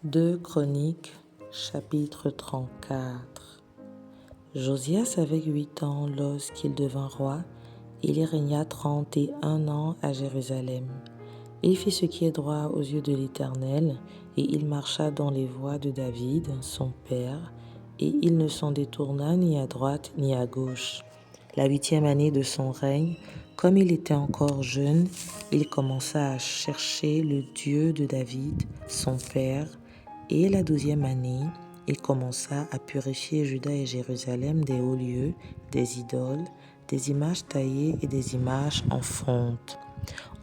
2 Chroniques, chapitre 34. Josias avait 8 ans lorsqu'il devint roi. Il y régna 31 ans à Jérusalem. Il fit ce qui est droit aux yeux de l'Éternel, et il marcha dans les voies de David, son père, et il ne s'en détourna ni à droite ni à gauche. La 8e année de son règne, comme il était encore jeune, il commença à chercher le Dieu de David, son père, et la 12e année, il commença à purifier Juda et Jérusalem des hauts lieux, des idoles, des images taillées et des images en fonte.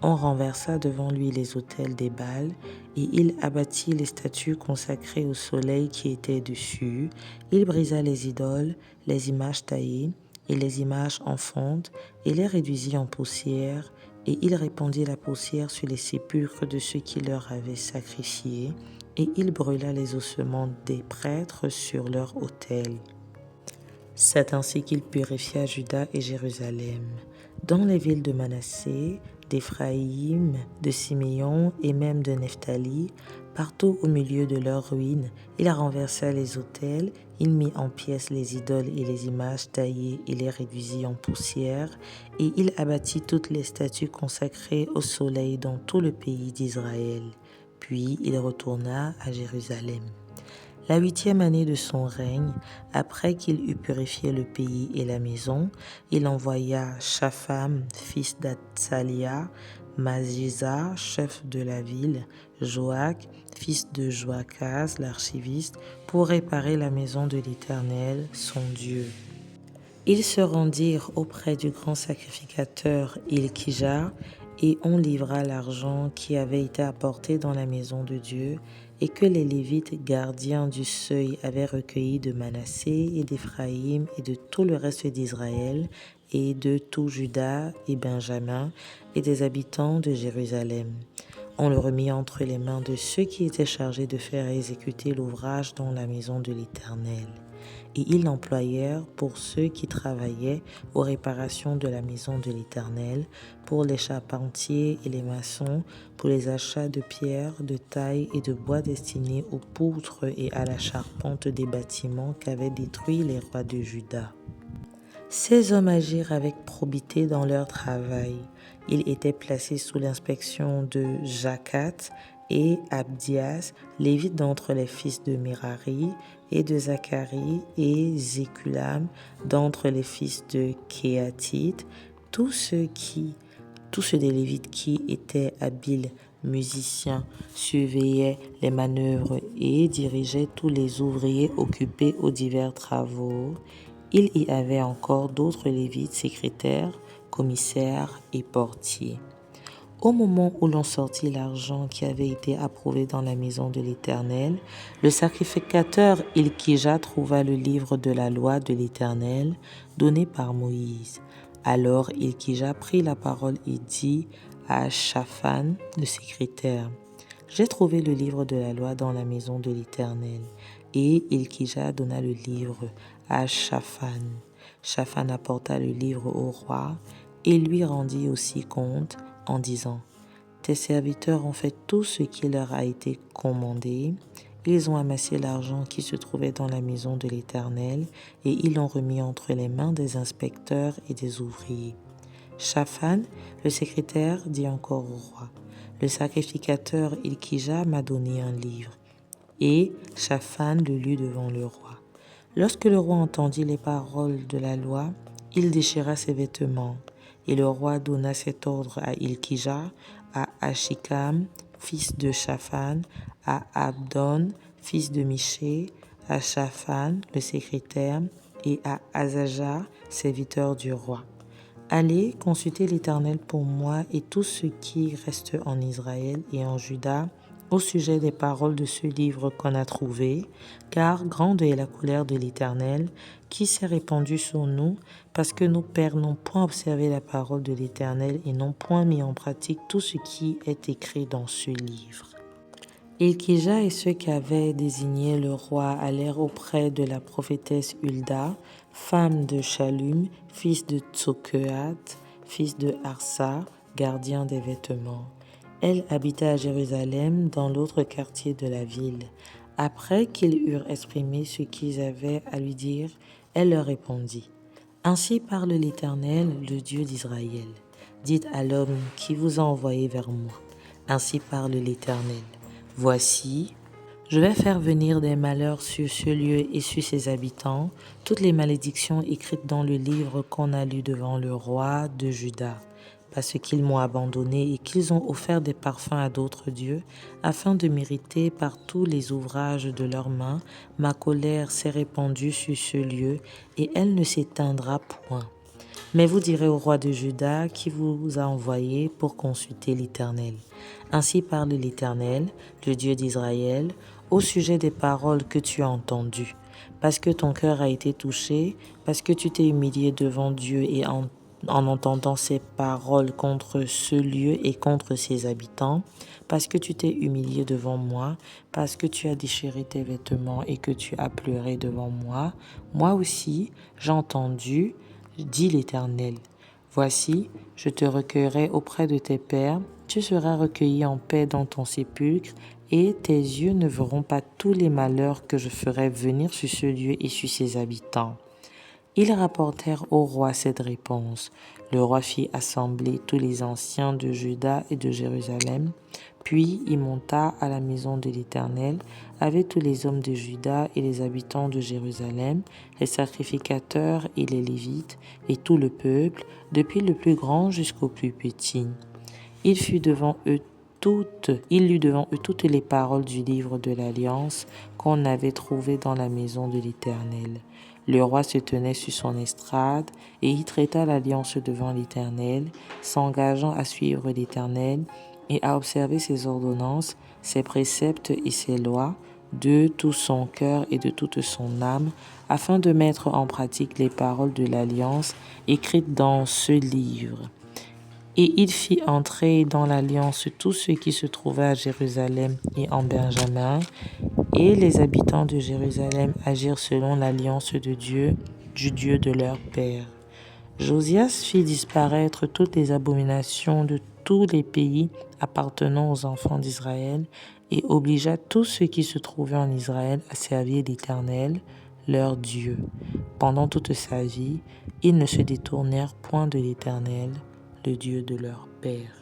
On renversa devant lui les autels des Baals, et il abattit les statues consacrées au soleil qui étaient dessus. Il brisa les idoles, les images taillées et les images en fonte, et les réduisit en poussière, et il répandit la poussière sur les sépulcres de ceux qui leur avaient sacrifié, et il brûla les ossements des prêtres sur leur autel. C'est ainsi qu'il purifia Juda et Jérusalem. Dans les villes de Manassé, d'Éphraïm, de Siméon et même de Nephtali, partout au milieu de leurs ruines, il renversa les autels, il mit en pièces les idoles et les images taillées et les réduisit en poussière, et il abattit toutes les statues consacrées au soleil dans tout le pays d'Israël. Puis il retourna à Jérusalem. La 8e année de son règne, après qu'il eut purifié le pays et la maison, il envoya Shapham, fils d'Atsalia, Mazisa, chef de la ville, Joach, fils de Joachaz, l'archiviste, pour réparer la maison de l'Éternel, son Dieu. Ils se rendirent auprès du grand sacrificateur Ilkija, et on livra l'argent qui avait été apporté dans la maison de Dieu et que les Lévites gardiens du seuil avaient recueilli de Manassé et d'Éphraïm et de tout le reste d'Israël et de tout Juda et Benjamin et des habitants de Jérusalem. On le remit entre les mains de ceux qui étaient chargés de faire exécuter l'ouvrage dans la maison de l'Éternel. Et ils l'employèrent pour ceux qui travaillaient aux réparations de la maison de l'Éternel, pour les charpentiers et les maçons, pour les achats de pierres, de taille et de bois destinés aux poutres et à la charpente des bâtiments qu'avaient détruits les rois de Juda. Ces hommes agirent avec probité dans leur travail. Ils étaient placés sous l'inspection de Jacat et Abdias, lévites d'entre les fils de Merari, et de Zacharie et Zéculam d'entre les fils de Kéatit, tous ceux des Lévites qui étaient habiles musiciens surveillaient les manœuvres et dirigeaient tous les ouvriers occupés aux divers travaux. Il y avait encore d'autres Lévites, secrétaires, commissaires et portiers. Au moment où l'on sortit l'argent qui avait été approuvé dans la maison de l'Éternel, le sacrificateur Ilkija trouva le livre de la loi de l'Éternel donné par Moïse. Alors Ilkija prit la parole et dit à Shaphan, le secrétaire, « J'ai trouvé le livre de la loi dans la maison de l'Éternel. » Et Ilkija donna le livre à Shaphan. Shaphan apporta le livre au roi et lui rendit aussi compte en disant, « Tes serviteurs ont fait tout ce qui leur a été commandé. Ils ont amassé l'argent qui se trouvait dans la maison de l'Éternel et ils l'ont remis entre les mains des inspecteurs et des ouvriers. » Shaphan, le secrétaire, dit encore au roi, « Le sacrificateur Ilkija m'a donné un livre. » Et Shaphan le lut devant le roi. Lorsque le roi entendit les paroles de la loi, il déchira ses vêtements. Et le roi donna cet ordre à Ilkija, à Achikam, fils de Shaphan, à Abdon, fils de Miché, à Shaphan, le secrétaire, et à Azaja, serviteur du roi. Allez, consultez l'Éternel pour moi et tous ceux qui restent en Israël et en Juda au sujet des paroles de ce livre qu'on a trouvé, car grande est la colère de l'Éternel qui s'est répandue sur nous, parce que nos pères n'ont point observé la parole de l'Éternel et n'ont point mis en pratique tout ce qui est écrit dans ce livre. Ilkija et ceux qui avaient désigné le roi allèrent auprès de la prophétesse Hulda, femme de Shallum, fils de Tsokehat, fils de Harsa, gardien des vêtements. Elle habitait à Jérusalem, dans l'autre quartier de la ville. Après qu'ils eurent exprimé ce qu'ils avaient à lui dire, elle leur répondit. Ainsi parle l'Éternel, le Dieu d'Israël. Dites à l'homme qui vous a envoyé vers moi. Ainsi parle l'Éternel. Voici, je vais faire venir des malheurs sur ce lieu et sur ses habitants, toutes les malédictions écrites dans le livre qu'on a lu devant le roi de Juda, parce qu'ils m'ont abandonné et qu'ils ont offert des parfums à d'autres dieux, afin de mériter par tous les ouvrages de leurs mains, ma colère s'est répandue sur ce lieu et elle ne s'éteindra point. Mais vous direz au roi de Juda qui vous a envoyé pour consulter l'Éternel. Ainsi parle l'Éternel, le Dieu d'Israël, au sujet des paroles que tu as entendues. Parce que ton cœur a été touché, parce que tu t'es humilié devant Dieu et en entendant ces paroles contre ce lieu et contre ses habitants, parce que tu t'es humilié devant moi, parce que tu as déchiré tes vêtements et que tu as pleuré devant moi, moi aussi j'ai entendu, dit l'Éternel. Voici, je te recueillerai auprès de tes pères, tu seras recueilli en paix dans ton sépulcre, et tes yeux ne verront pas tous les malheurs que je ferai venir sur ce lieu et sur ses habitants. Ils rapportèrent au roi cette réponse. Le roi fit assembler tous les anciens de Juda et de Jérusalem, puis il monta à la maison de l'Éternel avec tous les hommes de Juda et les habitants de Jérusalem, les sacrificateurs et les Lévites, et tout le peuple, depuis le plus grand jusqu'au plus petit. Il lut devant eux toutes les paroles du livre de l'Alliance qu'on avait trouvé dans la maison de l'Éternel. Le roi se tenait sur son estrade et y traita l'alliance devant l'Éternel, s'engageant à suivre l'Éternel et à observer ses ordonnances, ses préceptes et ses lois de tout son cœur et de toute son âme, afin de mettre en pratique les paroles de l'alliance écrites dans ce livre. Et il fit entrer dans l'alliance tous ceux qui se trouvaient à Jérusalem et en Benjamin, et les habitants de Jérusalem agirent selon l'alliance de Dieu, du Dieu de leur père. Josias fit disparaître toutes les abominations de tous les pays appartenant aux enfants d'Israël et obligea tous ceux qui se trouvaient en Israël à servir l'Éternel, leur Dieu. Pendant toute sa vie, ils ne se détournèrent point de l'Éternel, le Dieu de leur père.